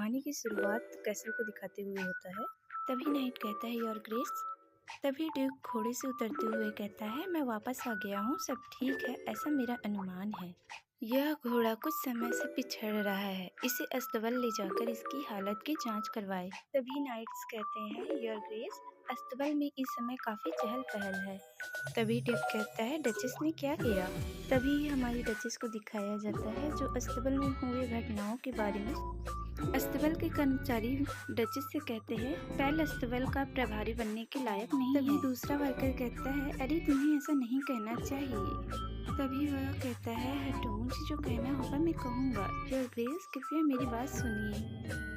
कहानी की शुरुआत कैसल को दिखाते हुए होता है। तभी नाइट कहता है योर ग्रेस। तभी ड्यूक घोड़े से उतरते हुए कहता है मैं वापस आ गया हूँ, सब ठीक है, ऐसा मेरा अनुमान है। यह घोड़ा कुछ समय से पिछड़ रहा है, इसे अस्तबल ले जाकर इसकी हालत की जांच करवाए। तभी नाइट्स कहते हैं योर ग्रेस, अस्तबल में इस समय काफी चहल पहल है। तभी ड्यूक कहता है डचेस ने क्या किया। तभी हमारी डचेस को दिखाया जाता है जो अस्तबल में हुए घटनाओं के बारे में। अस्तबल के कर्मचारी डचेस से कहते हैं पेल अस्तबल का प्रभारी बनने के लायक नहीं है। तभी दूसरा वर्कर कहता है अरे तुम्हें ऐसा नहीं कहना चाहिए। तभी वह कहता है हटो, मुझे जो कहना होगा मैं कहूँगा। योर ग्रेस कृपया मेरी बात सुनिए।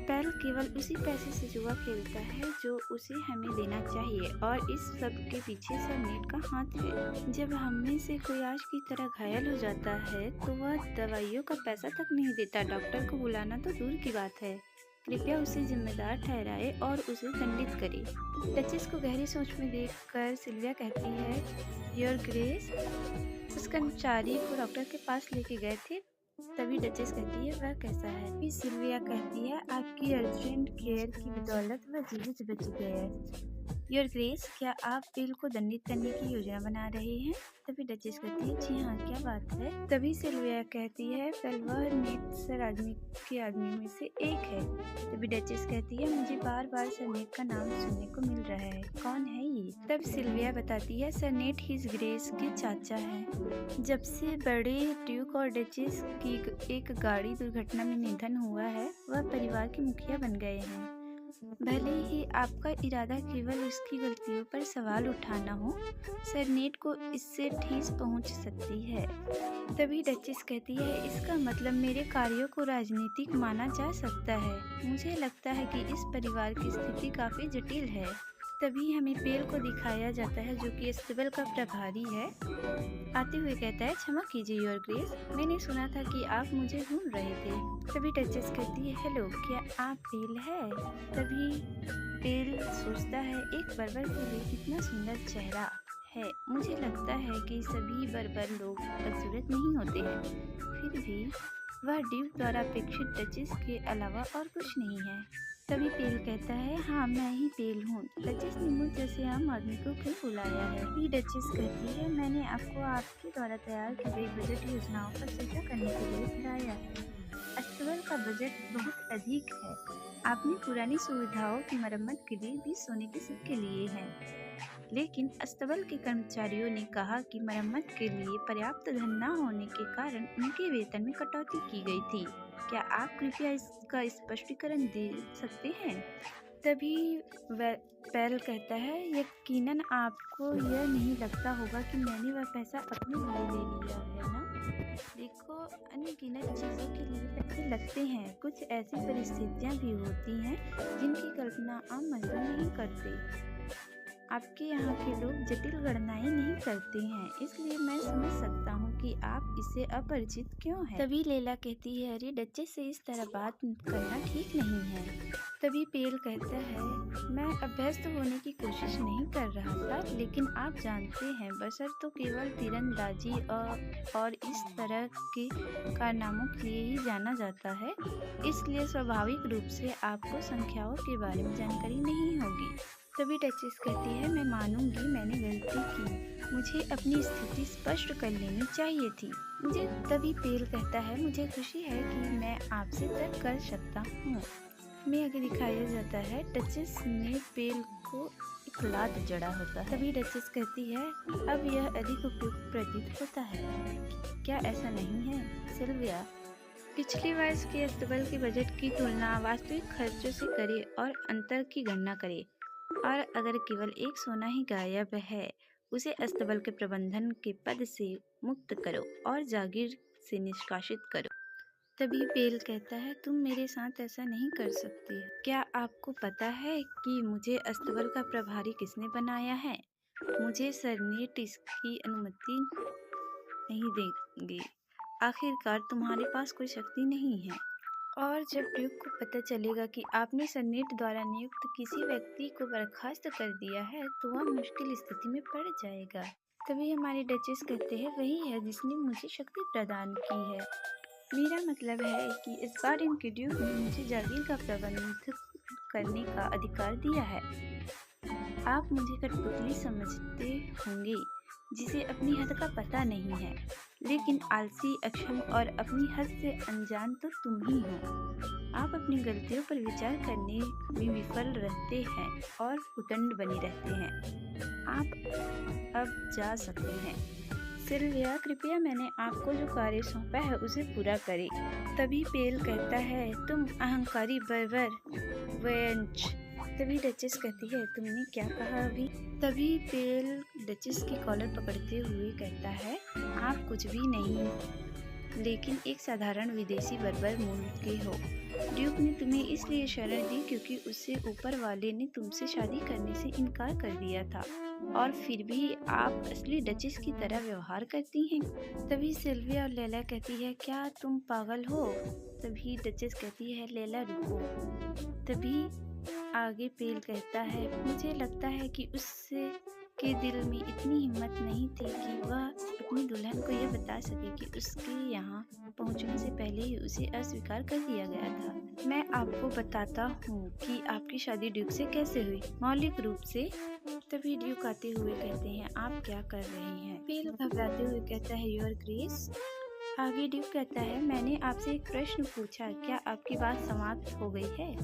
पेल केवल उसी पैसे से जुआ खेलता है जो उसे हमें देना चाहिए और इस सब के पीछे सर नेट का हाथ है। जब हम में से कोई आज की तरह घायल हो जाता है तो वह दवाइयों का पैसा तक नहीं देता, डॉक्टर को बुलाना तो दूर की बात है। कृपया उसे जिम्मेदार ठहराए और उसे दंडित करे। डचेस को गहरी सोच में देखकर सिल्विया कहती है योर ग्रेस, उस कर्मचारी को डॉक्टर के पास लेके गए थे। तभी डचेस कहती है वह कैसा है। फिर सिल्विया कहती है आपकी अर्जेंट केयर की बदौलत वह जीवित बच गया है। योर ग्रेस, क्या आप बिल को दंडित करने की योजना बना रहे हैं। तभी डचेस कहती है जी हाँ, क्या बात है। तभी सिल्विया कहती है वेल वह नेट सर आदमी के आदमी में से एक है। तभी डचेस कहती है मुझे बार बार सर नेट का नाम सुनने को मिल रहा है, कौन है ये। तब सिल्विया बताती है सर नेट हिज ग्रेस के चाचा हैं। जब से बड़े ड्यूक और डचेस की एक गाड़ी दुर्घटना में निधन हुआ है वह परिवार के मुखिया बन गए हैं। भले ही आपका इरादा केवल उसकी गलतियों पर सवाल उठाना हो, सर नेट को इससे ठेस पहुंच सकती है। तभी डचेस कहती है इसका मतलब मेरे कार्यों को राजनीतिक माना जा सकता है। मुझे लगता है कि इस परिवार की स्थिति काफी जटिल है। तभी हमें पेल को दिखाया जाता है जो कि अस्तबल का प्रभारी है। आते हुए कहता है क्षमा कीजिए योर ग्रेस, मैंने सुना था कि आप मुझे ढूंढ रहे थे। तभी डचेस कहती है हेलो, क्या आप पेल है। तभी पेल सोचता है एक बर्बर के लिए कितना सुंदर चेहरा है। मुझे लगता है कि सभी बर्बर लोग बदसूरत नहीं होते हैं, फिर भी वह ड्यूक द्वारा अपेक्षित डचेस के अलावा और कुछ नहीं है। तभी पेल कहता है हाँ मैं ही पेल हूँ, डचेस ने मुझ जैसे आम आदमी को क्यों बुलाया है। फिर डचेस कहती है मैंने आपको आपके द्वारा तैयार की गई बजट योजनाओं पर चर्चा करने के लिए बुलाया है। अस्तबल का बजट बहुत अधिक है। आपने पुरानी सुविधाओं की मरम्मत के लिए भी सोने के सिक्के लिए हैं, लेकिन अस्तबल के कर्मचारियों ने कहा कि मरम्मत के लिए पर्याप्त धन न होने के कारण उनके वेतन में कटौती की गई थी। क्या आप कृपया इसका स्पष्टीकरण दे सकते हैं। तभी पेल कहता है यकीनन आपको यह नहीं लगता होगा कि मैंने वह पैसा अपने लिए ले लिया है ना। देखो, अनगिनत चीज़ों के लिए पैसे लगते हैं। कुछ ऐसी परिस्थितियाँ भी होती हैं जिनकी कल्पना आम मजदूर नहीं करते। आपके यहाँ के लोग जटिल गणनाएं नहीं करते हैं, इसलिए मैं समझ सकता हूँ कि आप इससे अपरिचित क्यों हैं। तभी लेला कहती है अरे डचेस से इस तरह बात करना ठीक नहीं है। तभी पेल कहता है मैं अभ्यस्त होने की कोशिश नहीं कर रहा था, लेकिन आप जानते हैं बशर तो केवल तीरंदाजी और इस तरह के कारनामों के लिए ही जाना जाता है, इसलिए स्वाभाविक रूप से आपको संख्याओं के बारे में जानकारी नहीं होगी। तभी डचेस कहती है मैं मानूंगी मैंने गलती की, मुझे अपनी स्थिति स्पष्ट कर लेनी चाहिए थी। मुझे तभी पेल कहता है मुझे खुशी है कि मैं आपसे तर्क कर सकता हूँ। में आगे दिखाया जाता है डचेस ने पेल को एक लात जड़ा होता है। तभी डचेस कहती है अब यह अधिक उपयुक्त प्रतीत होता है, क्या ऐसा नहीं है सिल्विया। पिछले वर्ष के अस्तबल के बजट की तुलना वास्तविक खर्चों से करे और अंतर की गणना करे, और अगर केवल एक सोना ही गायब है उसे अस्तबल के प्रबंधन के पद से मुक्त करो और जागीर से निष्कासित करो। तभी पेल कहता है तुम मेरे साथ ऐसा नहीं कर सकती। क्या आपको पता है कि मुझे अस्तबल का प्रभारी किसने बनाया है। मुझे सरनेट इसकी अनुमति नहीं देंगे। आखिरकार तुम्हारे पास कोई शक्ति नहीं है, और जब ड्यूक को पता चलेगा कि आपने सरनेट द्वारा नियुक्त किसी व्यक्ति को बर्खास्त कर दिया है तो वह मुश्किल स्थिति में पड़ जाएगा। तभी हमारे डचेस कहते हैं वही है जिसने मुझे शक्ति प्रदान की है। मेरा मतलब है कि इस बार इनके ड्यूक ने मुझे जागीर का प्रबंध करने का अधिकार दिया है। आप मुझे कठपुतली समझते होंगे जिसे अपनी हद का पता नहीं है, लेकिन आलसी, अक्षम और अपनी हद से अनजान तो तुम ही हो। आप अपनी गलतियों पर विचार करने में विफल रहते हैं और उदंड बने रहते हैं। आप अब जा सकते हैं। सिल्विया, कृपया मैंने आपको जो कार्य सौंपा है उसे पूरा करें। तभी पेल कहता है, तुम अहंकारी बर्बर वेंच। तभी डचेस कहती है, तुमने क्या कहा अभी? तभी पेल डचेस की कॉलर पकड़ते हुए कहता है, आप कुछ भी नहीं, लेकिन एक साधारण विदेशी बर्बर मूल के हो। ड्यूक ने तुम्हें इसलिए शरण दी क्योंकि उससे ऊपर वाले ने तुमसे शादी करने से इनकार कर दिया था, और फिर भी आप असली डचेस की तरह व्यवहार करती हैं। तभी सिल्विया और लैला कहती है, क्या तुम पागल हो? तभी डचेस कहती है, लैला रुको। तभी आगे पेल कहता है, मुझे लगता है कि उससे के दिल में इतनी हिम्मत नहीं थी कि वह अपनी दुल्हन को यह बता सके कि उसके यहाँ पहुँचने से पहले ही उसे अस्वीकार कर दिया गया था। मैं आपको बताता हूँ कि आपकी शादी ड्यूक से कैसे हुई, मौलिक रूप से। तभी ड्यूक आते हुए कहते हैं, आप क्या कर रहे हैं? पेल घबराते हुए कहता है, योर ग्रेस। आगे ड्यूक कहता है, मैंने आपसे एक प्रश्न पूछा, क्या आपकी बात समाप्त हो गई है?